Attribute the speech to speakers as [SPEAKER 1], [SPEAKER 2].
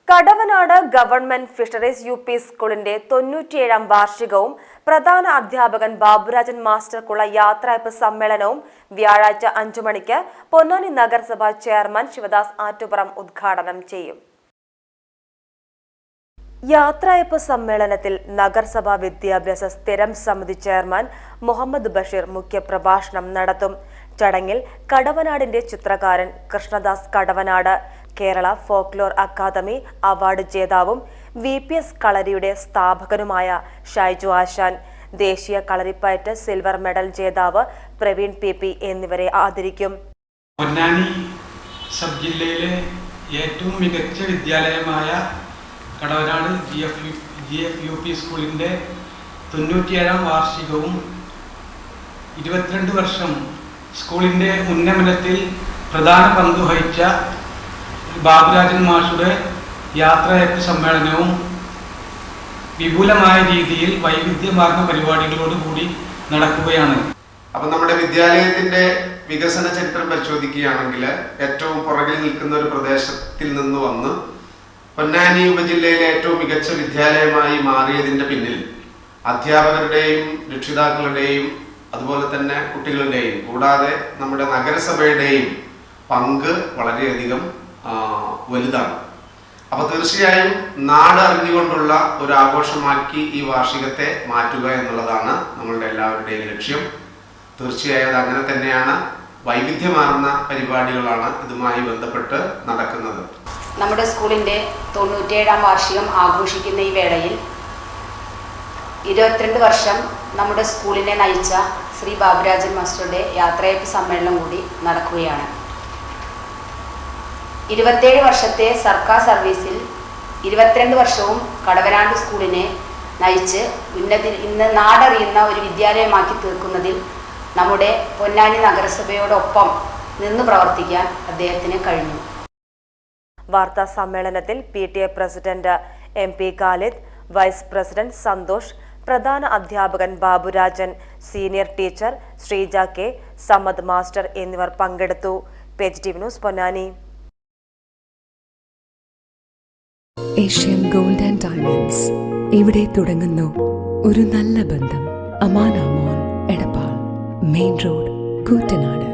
[SPEAKER 1] Kadavanad government fisheries UP. സ്കൂളിന്റെ 97ാം വാർഷികവും പ്രധാന അധ്യാപകൻ ബാബുരാജൻ മാസ്റ്റർക്കുള്ള യാത്രയയപ്പ് സമ്മേളനവും വ്യാഴാഴ്ച 5 മണിക്ക് പൊന്നാനി നഗരസഭാ ചെയർമാൻ ശിവദാസ് ആറ്റുപുറം ഉദ്ഘാടനം ചെയ്യും. യാത്രയയപ്പ് സമ്മേളനത്തിൽ നഗരസഭാ വിദ്യാഭ്യാസ സ്ഥിരം സമിതി ചെയർമാൻ മുഹമ്മദ് ബഷീർ മുഖ്യപ്രഭാഷണം നടത്തും. ചടങ്ങിൽ കടവനാടിന്റെ ചിത്രകാരൻ Krishnadas Kadavanad, Kerala folklore academy award ജേതാവും VPS കളരിയുടെ സ്ഥാപകനുമായ ഷൈജു ആശാൻ, ദേശീയ കളരിപ്പയറ്റ് സിൽവർ മെഡൽ ജേതാവ് പ്രവീൺ PP എന്നിവരെ ആദരിക്കും.
[SPEAKER 2] പൊന്നാനി സബ് ജില്ലയിലെ ഏറ്റവും മികച്ച വിദ്യാലയമായ കടവനാട് GF UP സ്കൂളിൻ്റെ 97ാം വാർഷികവും 22 വർഷം സ്കൂളിൻ്റെ ഉന്നമനത്തിൽ പ്രധാന പങ്ക് വഹിച്ച ബാബുരാജൻ മാഷുടെ യാത്രയയപ്പ് സമ്മേളനവും വിപുലമായ രീതിയിൽ വൈവിധ്യമാർന്ന പരിപാടികളോടുകൂടി നടക്കുകയാണ്.
[SPEAKER 3] അപ്പം നമ്മുടെ വിദ്യാലയത്തിന്റെ വികസന ചരിത്രം പരിശോധിക്കുകയാണെങ്കിൽ ഏറ്റവും പുറകിൽ നിൽക്കുന്ന ഒരു പ്രദേശത്തിൽ നിന്ന് വന്ന് പൊന്നാനി ഉപജില്ലയിലെ ഏറ്റവും മികച്ച വിദ്യാലയമായി മാറിയതിന്റെ പിന്നിൽ അധ്യാപകരുടെയും രക്ഷിതാക്കളുടെയും അതുപോലെ തന്നെ കുട്ടികളുടെയും കൂടാതെ നമ്മുടെ നഗരസഭയുടെയും പങ്ക് വളരെയധികം വലുതാണ്. അപ്പൊ തീർച്ചയായും നാട് അറിഞ്ഞുകൊണ്ടുള്ള ഒരു ആഘോഷമാക്കി ഈ വാർഷികത്തെ മാറ്റുക എന്നുള്ളതാണ് നമ്മളുടെ എല്ലാവരുടെയും ലക്ഷ്യം. തീർച്ചയായും അത് അങ്ങനെ തന്നെയാണ്. വൈവിധ്യമാർന്ന പരിപാടികളാണ് ഇതുമായി ബന്ധപ്പെട്ട് നടക്കുന്നത്.
[SPEAKER 4] നമ്മുടെ സ്കൂളിൻ്റെ 97ാം വാർഷികം ആഘോഷിക്കുന്ന ഈ വേളയിൽ 22 വർഷം നമ്മുടെ സ്കൂളിനെ നയിച്ച ശ്രീ ബാബുരാജൻ മാസ്റ്ററുടെ യാത്രയയപ്പ് സമ്മേളനം കൂടി നടക്കുകയാണ്. 27 വർഷത്തെ സർക്കാർ സർവീസിൽ 22 വർഷവും കടവനാട് സ്കൂളിനെ നയിച്ച് ഇന്ന് നാടറിയുന്ന ഒരു വിദ്യാലയമാക്കി തീർക്കുന്നതിൽ നമ്മുടെ പൊന്നാനി നഗരസഭയോടൊപ്പം നിന്ന് പ്രവർത്തിക്കാൻ അദ്ദേഹത്തിന് കഴിഞ്ഞു.
[SPEAKER 1] വാർത്താ സമ്മേളനത്തിൽ PTA president MP Khalid, vice president Santhosh, പ്രധാന അധ്യാപകൻ Baburajan, senior teacher Sreeja K, Samad master എന്നിവർ പങ്കെടുത്തു. Page TV news Ponnani.
[SPEAKER 5] Asian gold and diamonds, ഇവിടെ തുടങ്ങുന്നു ഒരു നല്ല ബന്ധം. Amana mall, Edappal, main road, Koottanad.